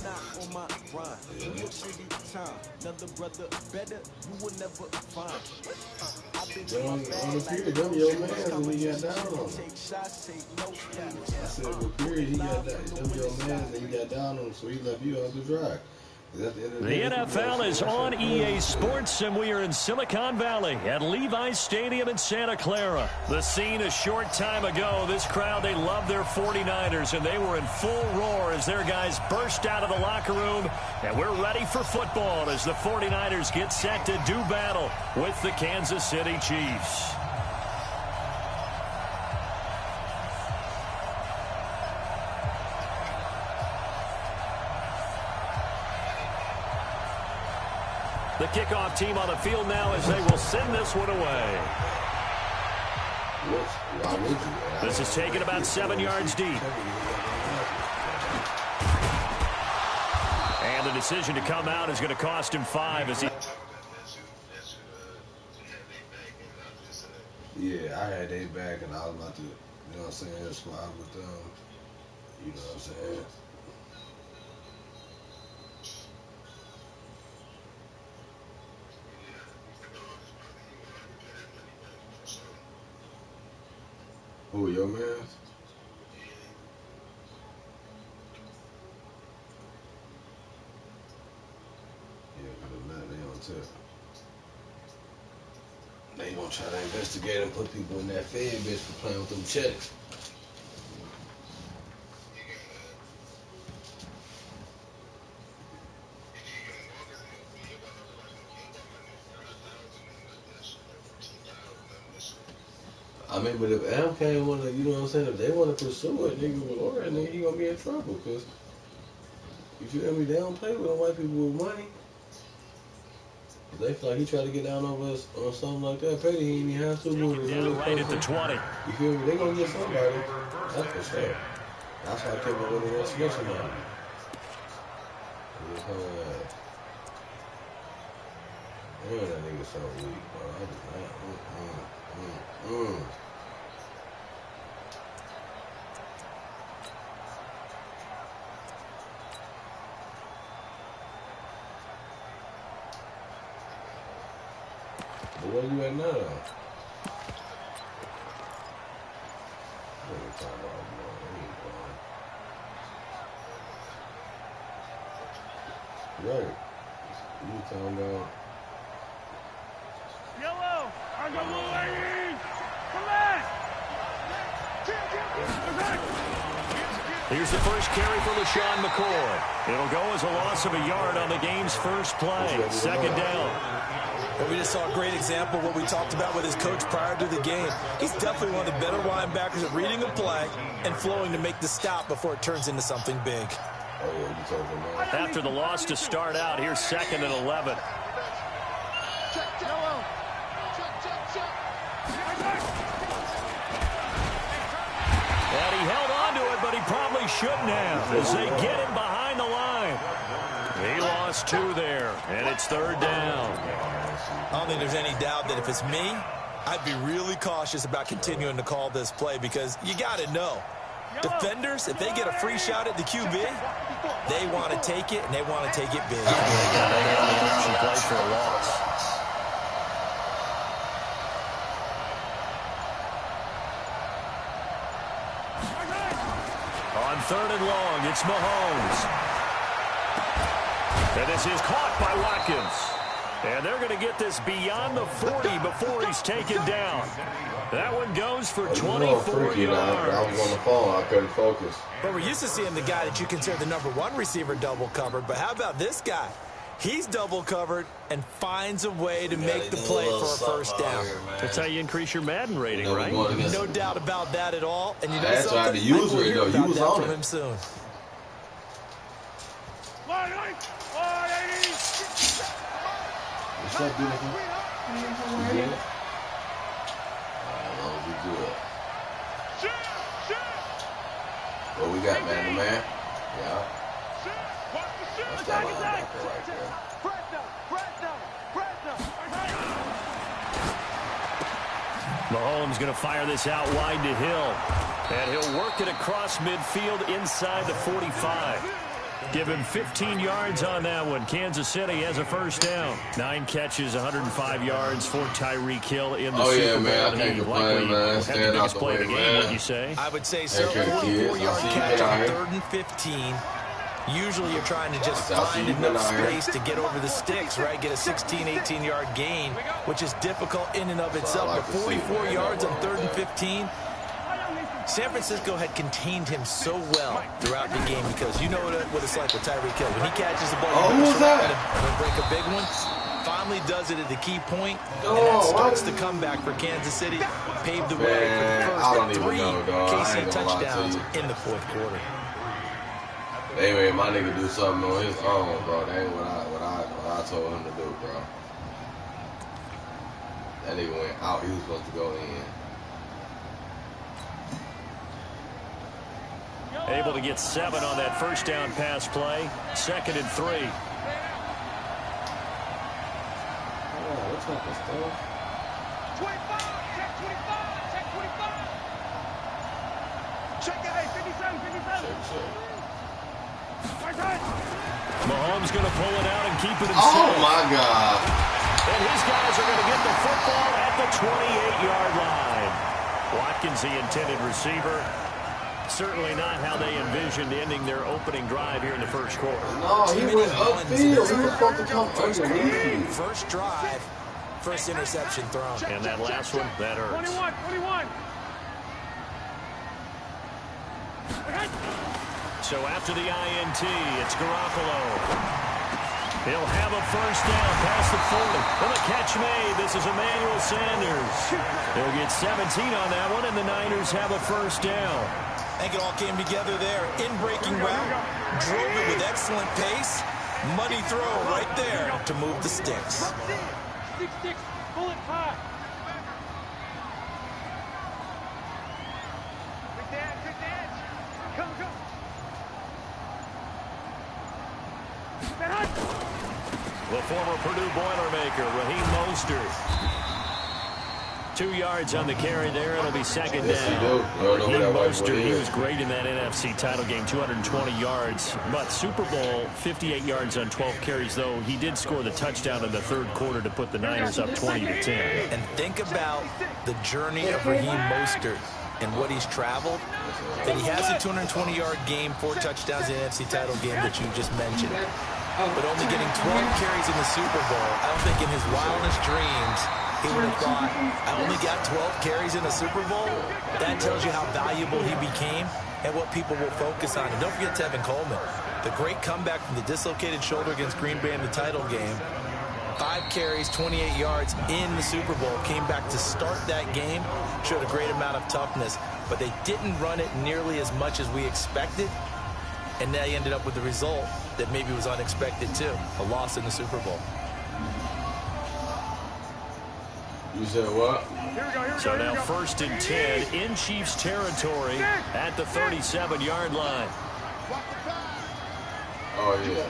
Them your man when he got down on him. I said, well, period, he got down. Them your man and he got down on him, so he left you out to dry. The NFL is on EA Sports, and we are in Silicon Valley at Levi's Stadium in Santa Clara. The scene a short time ago, this crowd, they love their 49ers, and they were in full roar as their guys burst out of the locker room. And we're ready for football as the 49ers get set to do battle with the Kansas City Chiefs. The kickoff team on the field now as they will send this one away. This is taken about 7 yards deep. And the decision to come out is going to cost him 5 as he... Yeah, I had their back and I was about to, you know what I'm saying, squad with them. You know what I'm saying? Who, your man? Yeah, because they on tip. They gonna try to investigate and put people in that fed bitch for playing with them checks. I mean, but if MK wanna, you know what I'm saying, if they wanna pursue it, nigga, with Laura, nigga, he gonna be in trouble, cause you feel me? They don't play with them white people with money. If they feel like he tried to get down over us or something like that, Petty, he didn't even have to move. Yeah, right at the 20. You feel me? They gonna get somebody. That's for sure. That's why I kept it with the investigation on him. Man, that nigga so weak, bro. I just not. But where you at now, though? What are you talking about, bro? Right. You talking about... Yellow! I got the ladies! Come back! Here's the first carry for LaShawn McCoy. It'll go as a loss of a yard on the game's first play. Second down. And we just saw a great example of what we talked about with his coach prior to the game. He's definitely one of the better linebackers at reading a play and flowing to make the stop before it turns into something big. After the loss to start out, here's 2nd and 11. And he held on to it, but he probably shouldn't have as they get him behind the line. He lost 2 there, and it's 3rd down. I don't think there's any doubt that if it's me, I'd be really cautious about continuing to call this play because you got to know. Defenders, if they get a free shot at the QB, they want to take it, and they want to take it big. They have the option play for a loss. On 3rd and long, it's Mahomes. And this is caught by Watkins. And they're going to get this beyond the 40 before he's taken down. That one goes for 24 yards. I was on the phone. I couldn't focus. But we're used to seeing the guy that you consider the #1 receiver double covered. But how about this guy? He's double covered and finds a way to make the play for a first down. That's how you increase your Madden rating, right? No doubt about that at all. And you know something? I tried to use it, though. You was on it. Him soon. What's up, beautiful? You good? Be good. What we got, man to man? Yeah. That's that linebacker right there. Mahomes going to fire this out wide to Hill. And he'll work it across midfield inside the 45. Give him 15 yards on that one. Kansas City has a first down. 9 catches, 105 yards for Tyreek Hill in the Super Bowl. Man, I can't complain, man. Stand out the way, man. What'd you say? I would say so. 44-yard catch on 3rd and 15. Usually you're trying to just find enough space to get over the sticks, right? Get a 16, 18-yard gain, which is difficult in and of itself. But 44 yards on 3rd and 15, San Francisco had contained him so well throughout the game because you know what it's like with Tyreek Hill. When he catches the ball, who's that? And break a big one, finally does it at the key point, and that starts the comeback for Kansas City. Paved the way for the first 3 KC touchdowns in the 4th quarter. They made my nigga do something on his own, bro. That ain't what I told him to do, bro. That nigga went out. He was supposed to go in. Able to get 7 on that first down pass play. 2nd and 3. Oh, what's up with stuff? 25, check 25, check 25. Check it, 57, 57. Check. Mahomes going to pull it out and keep it in Oh, sight. my God. And his guys are going to get the football at the 28-yard line. Watkins, the intended receiver. Certainly not how they envisioned ending their opening drive here in the first quarter. No, he went upfield. He was supposed to come underneath. First drive, first interception thrown. And that last one, that hurts. 21. So after the INT, it's Garoppolo. He'll have a first down past the 40. And the catch made. This is Emmanuel Sanders. They'll get 17 on that one, and the Niners have a first down. I think it all came together there. In-breaking route, drove it with excellent pace. Money throw right there to move the sticks. 6, bullet high. Good dance. Come. The former Purdue Boilermaker, Raheem Mostert. 2 yards on the carry there. It'll be 2nd down. Raheem Mostert, he was great in that NFC title game, 220 yards. But Super Bowl, 58 yards on 12 carries, though. He did score the touchdown in the 3rd quarter to put the Niners up 20-10. And think about the journey of Raheem Mostert and what he's traveled. That he has a 220-yard game, 4 touchdowns in the NFC title game that you just mentioned. But only getting 12 carries in the Super Bowl, I don't think in his wildest dreams he would have thought, I only got 12 carries in a Super Bowl. That tells you how valuable he became and what people will focus on. And don't forget Tevin Coleman, the great comeback from the dislocated shoulder against Green Bay in the title game. 5 carries, 28 yards in the Super Bowl. Came back to start that game, showed a great amount of toughness, but they didn't run it nearly as much as we expected. And they ended up with the result that maybe was unexpected too, a loss in the Super Bowl. You said what? So now 1st and 10 in Chiefs territory at the 37-yard line. Oh, yeah.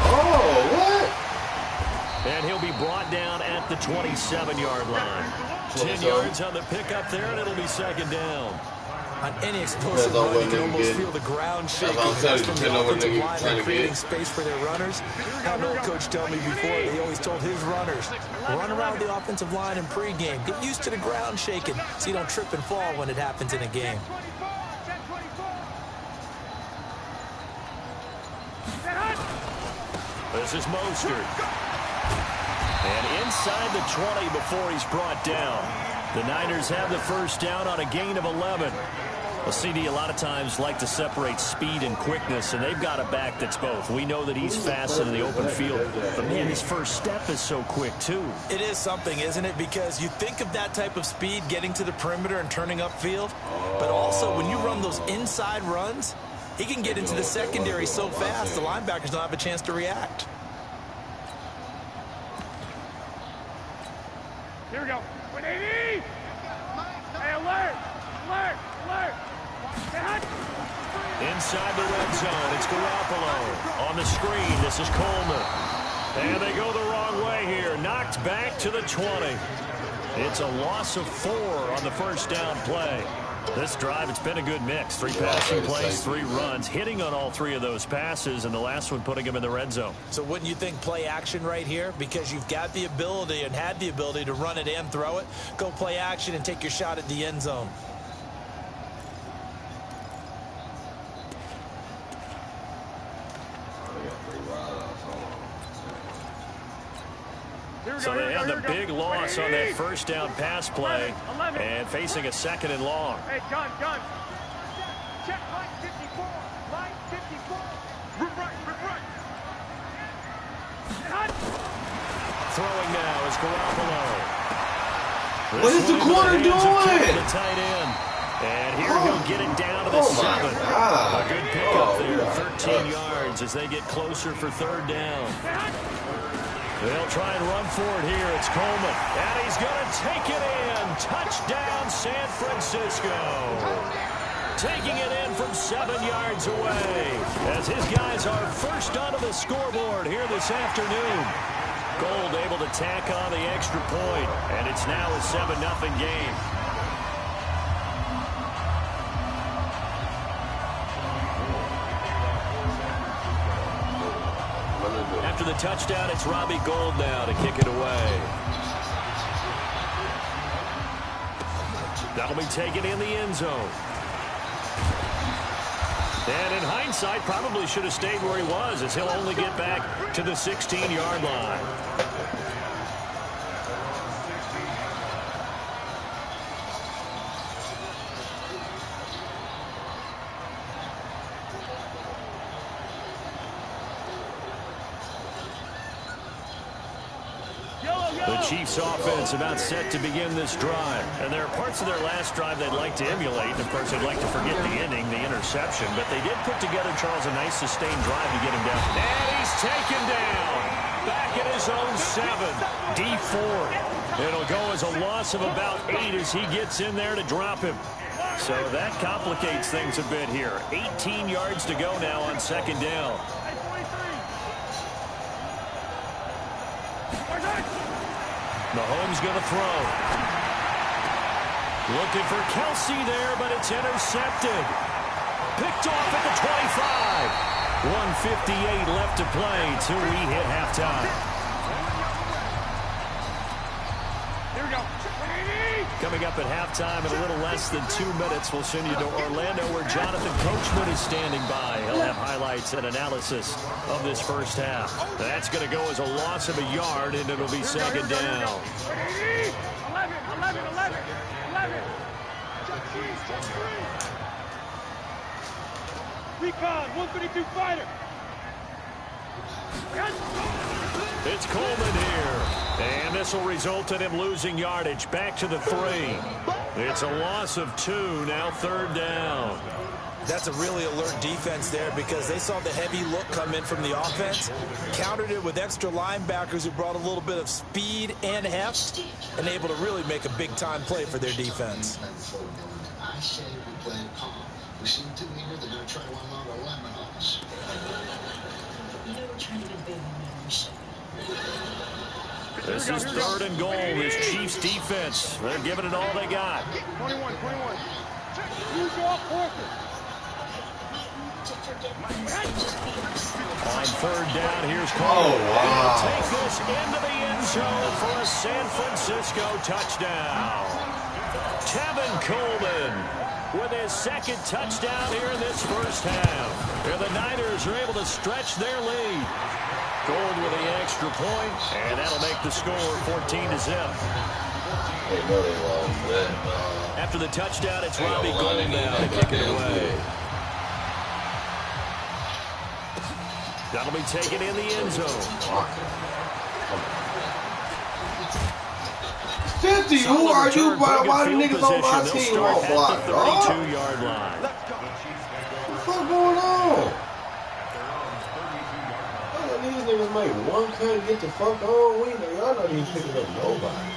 Oh, what? And he'll be brought down at the 27-yard line. 10 yards on the pickup there, and it'll be 2nd down. On any explosive run, you can almost feel the ground shaking. That's from the offensive line and creating space for their runners. I had an old coach tell me before, he always told his runners, run around the offensive line in pregame. Get used to the ground shaking so you don't trip and fall when it happens in a game. This is Mostert. And inside the 20 before he's brought down. The Niners have the first down on a gain of 11. Well, CD, a lot of times like to separate speed and quickness, and they've got a back that's both. We know that he's fast in the open field, but, man, his first step is so quick, too. It is something, isn't it? Because you think of that type of speed getting to the perimeter and turning upfield, but also when you run those inside runs, he can get into the secondary so fast the linebackers don't have a chance to react. Here we go. 180. Hey, alert. Inside the red zone, it's Garoppolo. On the screen, this is Coleman. And they go the wrong way here. Knocked back to the 20. It's a loss of 4 on the first down play. This drive, it's been a good mix. 3 passing plays, 3 runs, hitting on all 3 of those passes, and the last one putting him in the red zone. So wouldn't you think play action right here? Because you've got the ability and had the ability to run it and throw it. Go play action and take your shot at the end zone. So they have the big loss on that first down pass play and facing a 2nd and long. Hey, John. Check line 54. Line 54. Right. Throwing now is Garoppolo. What is the corner doing? The tight end. And here he'll get it down to the 7. A good pickup there, 13 yards as they get closer for 3rd down. They'll try and run for it here. It's Coleman. And he's going to take it in. Touchdown, San Francisco. Taking it in from 7 yards away. As his guys are first onto the scoreboard here this afternoon. Gold able to tack on the extra point. And it's now a 7-0 game. After the touchdown, it's Robbie Gould now to kick it away. That'll be taken in the end zone. And in hindsight, probably should have stayed where he was, as he'll only get back to the 16-yard line. The Chiefs offense about set to begin this drive. And there are parts of their last drive they'd like to emulate. And, of course, they'd like to forget the ending, the interception. But they did put together, Charles, a nice sustained drive to get him down. And he's taken down. Back at his own 7. D4. It'll go as a loss of about 8 as he gets in there to drop him. So that complicates things a bit here. 18 yards to go now on 2nd down. Mahomes going to throw. Looking for Kelsey there, but it's intercepted. Picked off at the 25. 1:58 left to play till we hit halftime. Here we go. Coming up at halftime in a little less than 2 minutes, we'll send you to Orlando where Jonathan Coachman is standing by. He'll have highlights and analysis of this first half. That's going to go as a loss of a yard, and it'll be 2nd down. 11. Recon, 132 fighter. It's Coleman here. And this will result in him losing yardage. Back to the 3. It's a loss of 2. Now 3rd down. That's a really alert defense there because they saw the heavy look come in from the offense, countered it with extra linebackers who brought a little bit of speed and heft, and able to really make a big-time play for their defense. We see them here, they're going to try one out our lineman office. You know, we're trying to get big on This is 3rd and goal. This Chiefs defense, they're giving it all they got. 21. Use your forces. On 3rd down, here's Coleman. Oh, wow. He'll take this into the end zone for a San Francisco touchdown. Tevin Coleman with his 2nd touchdown here in this first half. Here the Niners are able to stretch their lead. Gould with the extra point, and that'll make the score 14-0. After the touchdown, it's Robbie Gould now to kick it away. That'll be taken in the end zone. 50, who are you? Why the niggas on my team won't block, dog? 32-yard line. What the fuck going on? These niggas make one cut and get the fuck on. Y'all not even picking up nobody.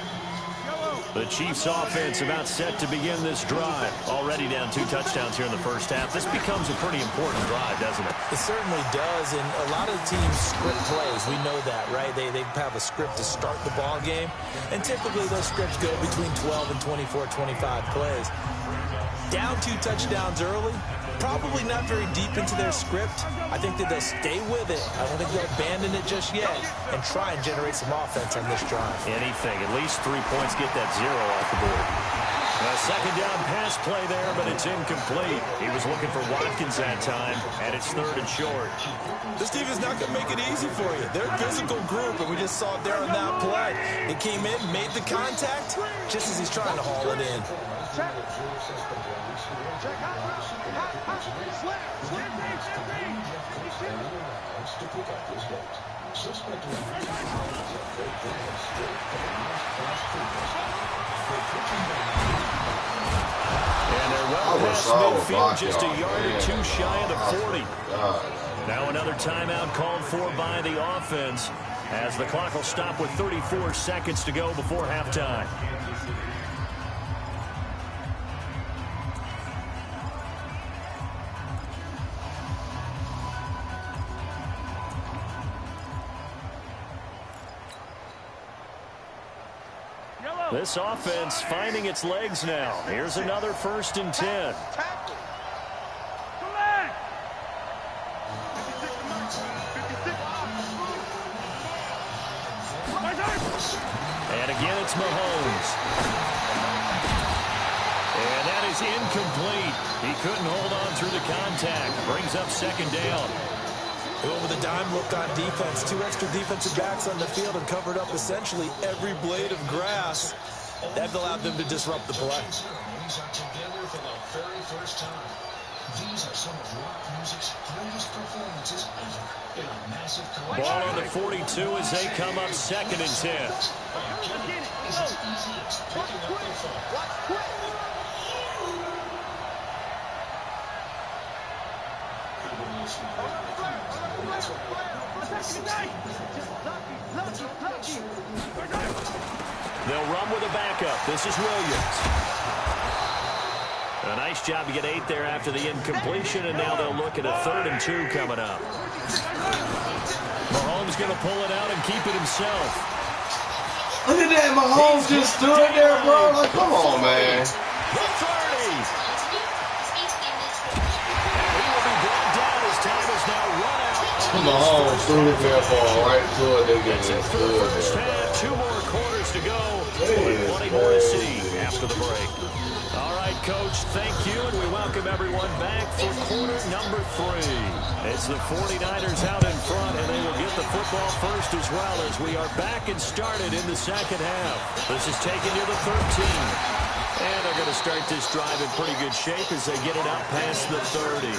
The Chiefs offense about set to begin this drive. Already down 2 touchdowns here in the first half. This becomes a pretty important drive, doesn't it? It certainly does, and a lot of the teams script plays. We know that, right? They have a script to start the ball game, and typically those scripts go between 12 and 24, 25 plays. Down 2 touchdowns early, probably not very deep into their script. I think that they'll stay with it. I don't think they'll abandon it just yet and try and generate some offense on this drive. Anything. At least 3 points, get that 0 off the board. A second down pass play there, but it's incomplete. He was looking for Watkins that time, and it's 3rd and short. This team is not going to make it easy for you. They're a physical group, and we just saw it there on that play. He came in, made the contact, just as he's trying to haul it in. Check. Check out. Slip. And they're well past midfield, just a yard or 2 shy of the 40. Now another timeout called for by the offense as the clock will stop with 34 seconds to go before halftime. This offense finding its legs now. Here's another 1st and 10. And again, it's Mahomes. And that is incomplete. He couldn't hold on through the contact. Brings up 2nd down. With a dime look on defense, 2 extra defensive backs on the field and covered up essentially every blade of grass. That allowed them to disrupt the play. These are together for the very first time. These are some of rock music's greatest performances ever in a massive collection. Ball on the 42 as they come up 2nd and 10. Is as easy as picking up the phone. They'll run with a backup. This is Williams. A nice job to get 8 there after the incompletion, and now they'll look at a 3rd and 2 coming up. Mahomes going to pull it out and keep it himself. Look at that, Mahomes just stood there, bro. Like, come on, man. The 30. And he will be brought down as time is now run out. Come on, threw the fair ball right to it. They get That's it it for the good. first half. 2 more quarters to go. Plenty more to see after the break. All right, Coach, thank you, and we welcome everyone back for quarter number 3. It's the 49ers out in front, and they will get the football first as well as we are back and started in the second half. This is taking you to 13. And they're going to start this drive in pretty good shape as they get it out past the 30.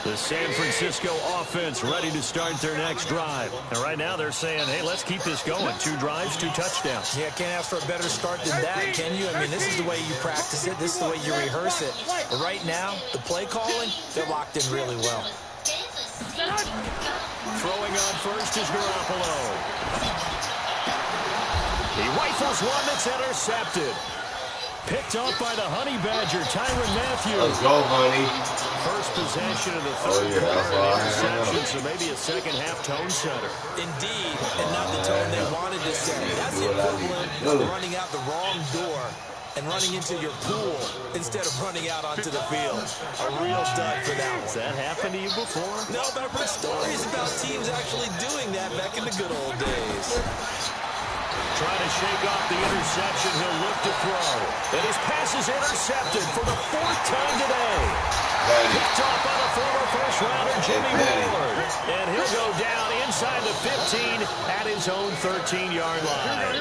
The San Francisco offense ready to start their next drive. And right now they're saying, hey, let's keep this going. 2 drives, 2 touchdowns. Yeah, can't ask for a better start than that, can you? I mean, this is the way you practice it. This is the way you rehearse it. But right now, the play calling, they're locked in really well. Throwing on first is Garoppolo. He rifles one that's intercepted. Picked off by the Honey Badger, Tyrann Mathieu. Let's go, Honey. First possession of the third quarter, an interception, so maybe a second half tone setter. Indeed, and not the tone they wanted to set. That's the equivalent of running out the wrong door and running into your pool instead of running out onto the field. A real dud for that one. Has that happened to you before? No, but I've heard stories about teams actually doing that back in the good old days. Trying to shake off the interception. He'll look to throw. And his pass is intercepted for the 4th time today. Picked off by the former first-rounder Jimmy Ward. And he'll go down inside the 15 at his own 13-yard line.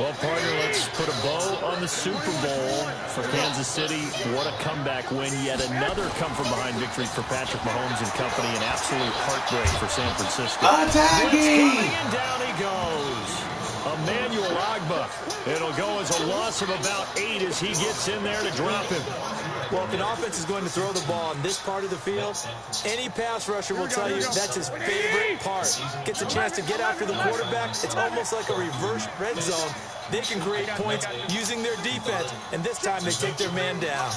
Well, partner, let's put a bow on the Super Bowl for Kansas City. What a comeback win. Yet another come-from-behind victory for Patrick Mahomes and company. An absolute heartbreak for San Francisco. Attacking! And down he goes. Emmanuel Ogbah. It'll go as a loss of about 8 as he gets in there to drop him. Well, if an offense is going to throw the ball in this part of the field, any pass rusher will tell you that's his favorite part. Gets a chance to get after the quarterback. It's almost like a reverse red zone. They can create points using their defense, and this time they take their man down.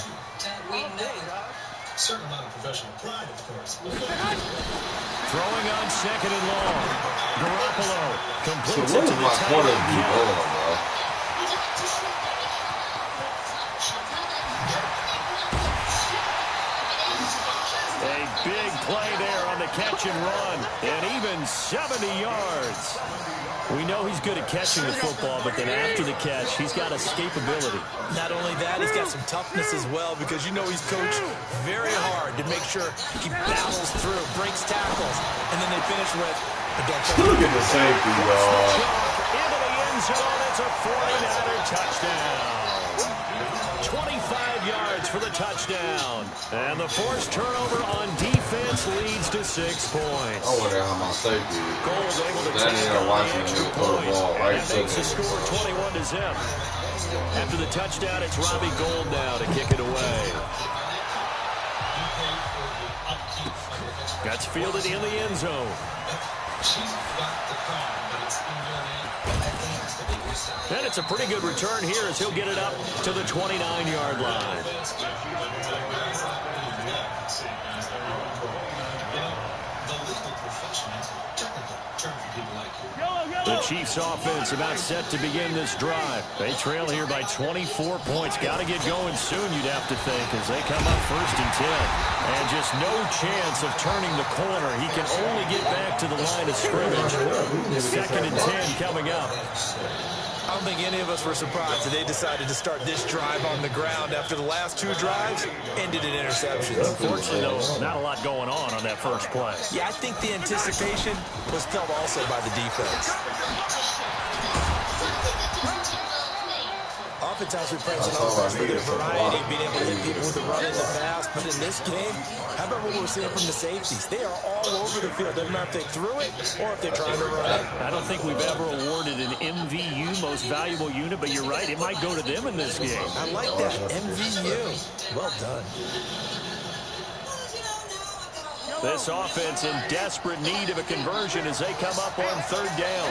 Certain amount of professional pride, of course. Throwing on second and long. Garoppolo So completes what it is to the my tight corner end. be on, bro? A big play there on the catch and run, and even 70 yards. We know he's good at catching the football, but then after the catch, he's got escapability. Not only that, he's got some toughness as well, because you know he's coached very hard to make sure he battles through, breaks tackles, and then they finish with a Look at the safety, dog. Into the end zone. It's a 49er touchdown. 25 yards for the touchdown. And the forced turnover on defense leads to 6 points. I wonder how my safety is. Gold able to That take nigga on watching the extra him throw the point. ball right And to makes the him. score 21-0. After the touchdown, it's Robbie Gould now to kick it away. Gets fielded in the end zone. And it's a pretty good return here as he'll get it up to the 29-yard line. The Chiefs offense about set to begin this drive. They trail here by 24 points. Got to get going soon, you'd have to think, as they come up 1st and 10. And just no chance of turning the corner. He can only get back to the line of scrimmage. 2nd and 10 coming up. I don't think any of us were surprised that they decided to start this drive on the ground after the last 2 drives ended in interceptions. Unfortunately, though, not a lot going on that first play. Yeah, I think the anticipation was felt also by the defense. Oftentimes we praise an offense for their variety, being able to hit people with the run and the pass. But in this game, how about what we're seeing from the safeties? They are all over the field. Doesn't matter if they threw it or if they're trying to run it. I don't think we've ever awarded an MVU, most valuable unit, but you're right, it might go to them in this game. I like that, MVU. Well done. This offense in desperate need of a conversion as they come up on 3rd down.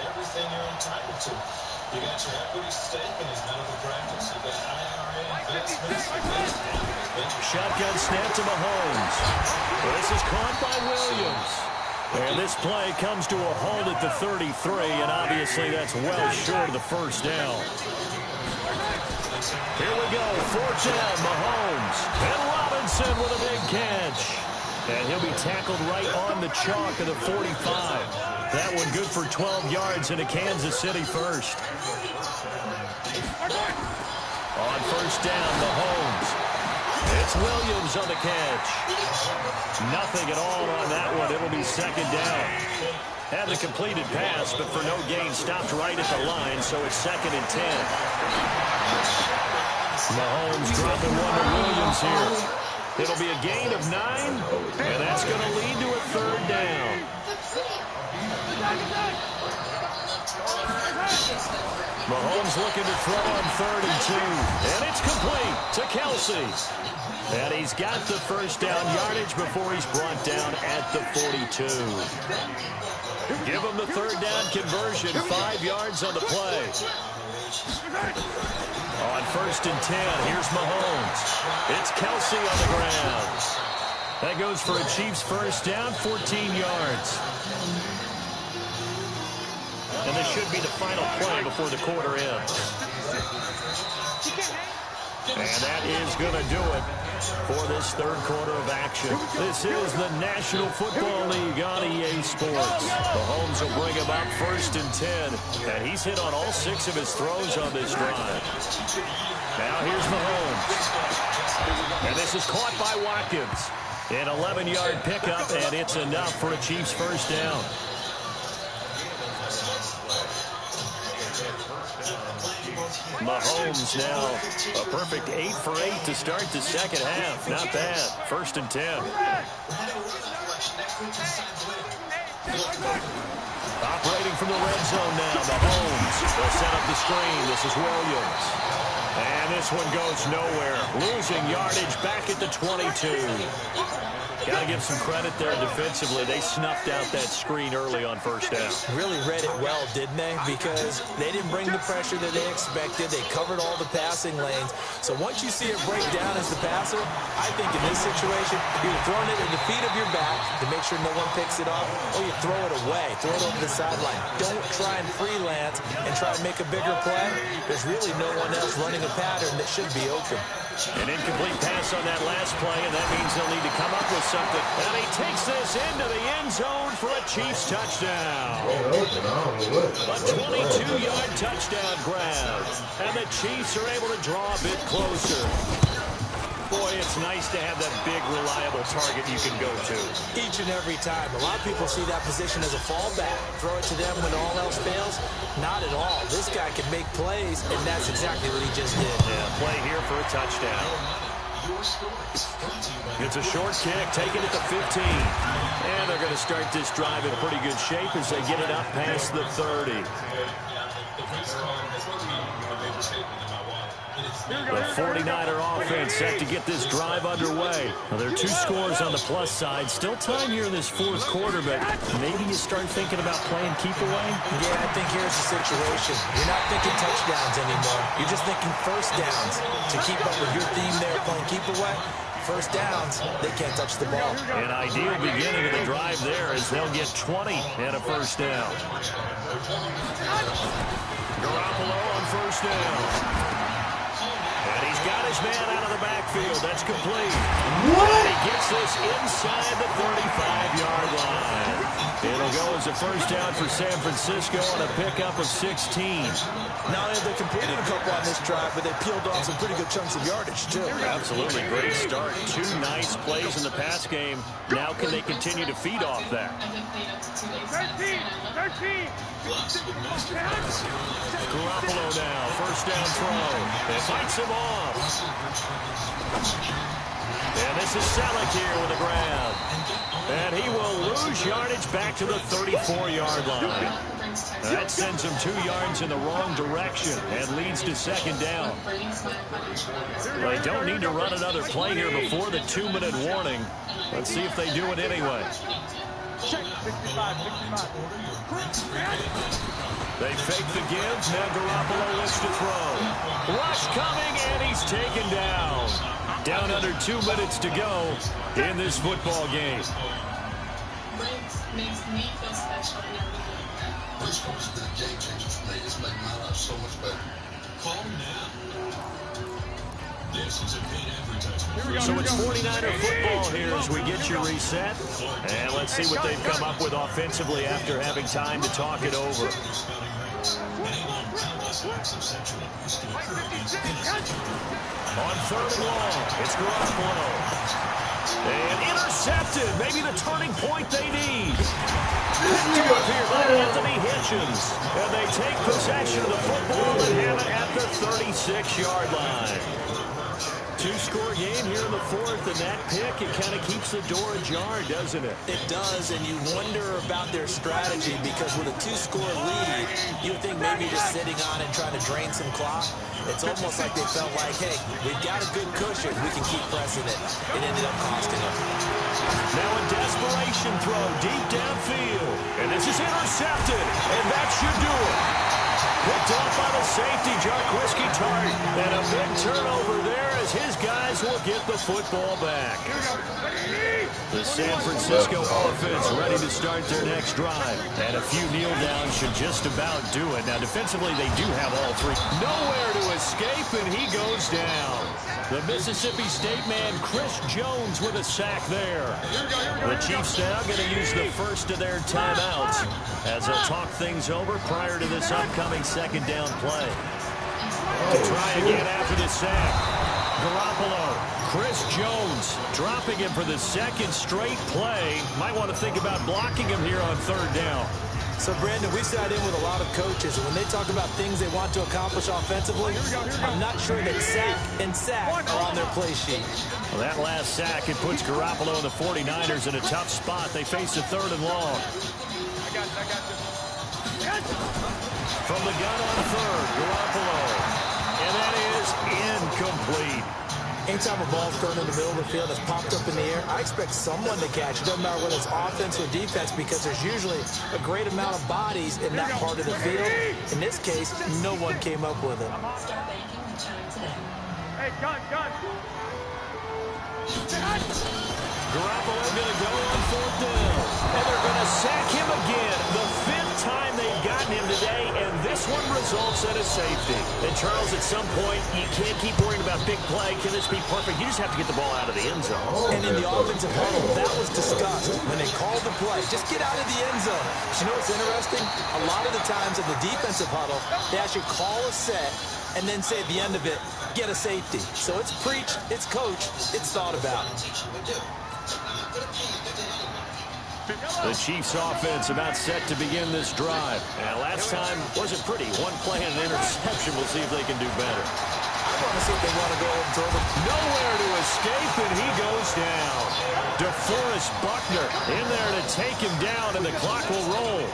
Everything you're entitled to. You got your equity stake in his medical practice. You got IRA investments. Shotgun snap to Mahomes. This is caught by Williams. And this play comes to a halt at the 33, and obviously that's well short of the 1st down. Here we go, 4th down, Mahomes. And Robinson with a big catch. And he'll be tackled right on the chalk of the 45. That one good for 12 yards into Kansas City first. On 1st down, Mahomes. It's Williams on the catch. Nothing at all on that one. It'll be 2nd down. Had the completed pass, but for no gain, stopped right at the line, so it's 2nd and 10. Mahomes dropping one to Williams here. It'll be a gain of 9, and that's going to lead to a 3rd down. Mahomes looking to throw on 3rd and 2, and it's complete to Kelsey. And he's got the 1st down yardage before he's brought down at the 42. Give him the 3rd down conversion, 5 yards on the play. On 1st and 10, here's Mahomes. It's Kelsey on the ground. That goes for a Chiefs 1st down, 14 yards. And this should be the final play before the quarter ends. And that is going to do it for this 3rd quarter of action. This is the National Football League on EA Sports. Mahomes will bring him up 1st and 10. And he's hit on all 6 of his throws on this drive. Now here's Mahomes. And this is caught by Watkins. An 11-yard pickup, and it's enough for a Chiefs 1st down. Mahomes now a perfect 8 for 8 to start the 2nd half. Not bad. 1st and 10. Operating from the red zone now, Mahomes. They'll set up the screen. This is Williams. And this one goes nowhere. Losing yardage back at the 22. Got to give some credit there defensively. They snuffed out that screen early on first down. Really read it well, didn't they? Because they didn't bring the pressure that they expected. They covered all the passing lanes. So once you see it break down as the passer, I think in this situation, you're throwing it at the feet of your back to make sure no one picks it off, or you throw it away, throw it over the sideline. Don't try and freelance and try and make a bigger play. There's really no one else running a pattern that should be open. An incomplete pass on that last play, and that means they'll need to come up with something. And he takes this into the end zone for a Chiefs touchdown. A 22-yard touchdown grab. And the Chiefs are able to draw a bit closer. Boy, it's nice to have that big, reliable target you can go to. Each and every time. A lot of people see that position as a fallback. Throw it to them when all else fails. Not at all. This guy can make plays, and that's exactly what he just did. Yeah, play here for a touchdown. It's a short kick, taken at the 15. And they're going to start this drive in pretty good shape as they get it up past the 30. The 49er offense set to get this drive underway. Well, there are 2 scores on the plus side. Still time here in this fourth quarter, but maybe you start thinking about playing keep away? Yeah, I think here's the situation. You're not thinking touchdowns anymore. You're just thinking first downs. To keep up with your theme there, playing keep away, first downs, they can't touch the ball. An ideal beginning of the drive there as they'll get 20 and a first down. Garoppolo on first down. And he's got his man out of the backfield. That's complete. What? And he gets this inside the 35-yard line. It'll go as a first down for San Francisco on a pickup of 16. Now, they completed a couple on this drive, but they peeled off some pretty good chunks of yardage, too. Absolutely great start. 2 nice plays in the pass game. Now can they continue to feed off that? 13. Garoppolo now, first down throw. It fights him off. And this is Selleck here with a grab. And he will lose yardage back to the 34-yard line. That sends him 2 yards in the wrong direction and leads to second down. They don't need to run another play here before the 2-minute warning. Let's see if they do it anyway. They fake the give. Now Garoppolo looks to throw. Rush coming, and he's taken down. Down under 2 minutes to go in this football game. Makes me feel special and everything. This one's been a game changer for me. It's made my life so much better. Call me now. This is a paid advertisement. So it's 49er football here as we get you reset. And let's see what they've come up with offensively after having time to talk it over. On 3rd and long, it's Garoppolo. And intercepted. Maybe the turning point they need. Picked up here by Anthony Hitchens. And they take possession of the football and have it at the 36-yard line. 2-score game here in the 4th, and that pick, it kind of keeps the door ajar, doesn't it? It does, and you wonder about their strategy because with a 2-score lead, you think maybe just sitting on it and trying to drain some clock. It's almost like they felt like, hey, we've got a good cushion. We can keep pressing it. It ended up costing them. Now a desperation throw deep downfield, and this is intercepted, and that should do it. Picked off by the safety, Jarquiski Tart, and a big turnover there as his guys will get the football back. The San Francisco offense ready to start their next drive, and a few kneel downs should just about do it. Now defensively they do have all 3. Nowhere to escape, and he goes down. The Mississippi State man Chris Jones with a sack there. The Chiefs now going to use the first of their timeouts as they'll talk things over prior to this upcoming second down play. To try again after the sack, Garoppolo, Chris Jones dropping him for the second straight play. Might want to think about blocking him here on 3rd down. So, Brandon, we sat in with a lot of coaches, and when they talk about things they want to accomplish offensively, I'm not sure that sack and sack are on their play sheet. Well, that last sack, it puts Garoppolo and the 49ers in a tough spot. They face a 3rd and long. I got you. From the gun on 3rd, Garoppolo. And that is incomplete. Anytime a ball's thrown in the middle of the field that's popped up in the air, I expect someone to catch it. Doesn't matter whether it's offense or defense, because there's usually a great amount of bodies in that part of the field. In this case, no one came up with it. Start banking return today. Hey, gun. Garoppolo going to go on 4th down. And they're going to sack him again. The 5th time they've gotten him today, and this one results in a safety. And, Charles, at some point, you can't keep worrying about big play. Can this be perfect? You just have to get the ball out of the end zone. And in the offensive huddle, that was discussed when they called the play. Just get out of the end zone. But you know what's interesting? A lot of the times in the defensive huddle, they actually call a set and then say at the end of it, get a safety. So it's preached, it's coached, it's thought about. The Chiefs offense about set to begin this drive. And last time wasn't pretty. One play and an interception. We'll see if they can do better. I want to see if they want to go over to him. Nowhere to escape, and he goes down. DeForest Buckner in there to take him down, and the clock will roll.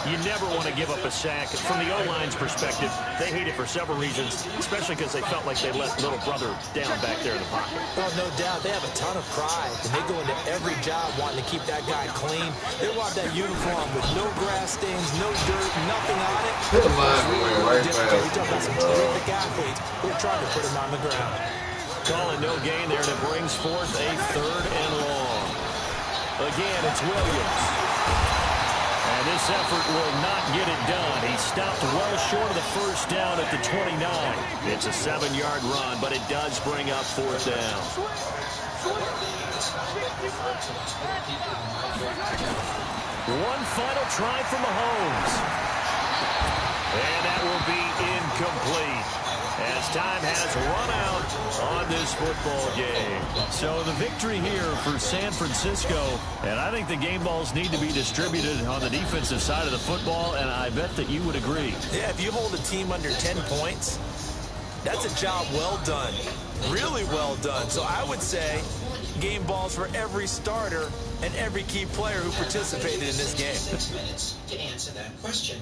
You never want to give up a sack. From the O-line's perspective, they hate it for several reasons, especially because they felt like they let little brother down back there in the pocket. Oh, no doubt. They have a ton of pride, and they go into every job wanting to keep that guy clean. They want that uniform with no grass stains, no dirt, nothing on it. Hit the line going right past. We talk about some terrific athletes who are trying to put him on the ground. Calling no gain there, and it brings forth a 3rd and long. Again, it's Williams. And this effort will not get it done. He stopped well short of the 1st down at the 29. It's a 7-yard run, but it does bring up 4th down. One final try from Mahomes. And that will be incomplete, as time has run out on this football game. So the victory here for San Francisco, and I think the game balls need to be distributed on the defensive side of the football, and I bet that you would agree. Yeah, if you hold a team under 10 points, that's a job well done. Really well done. So I would say game balls for every starter and every key player who participated in this game. 6 minutes to answer that question.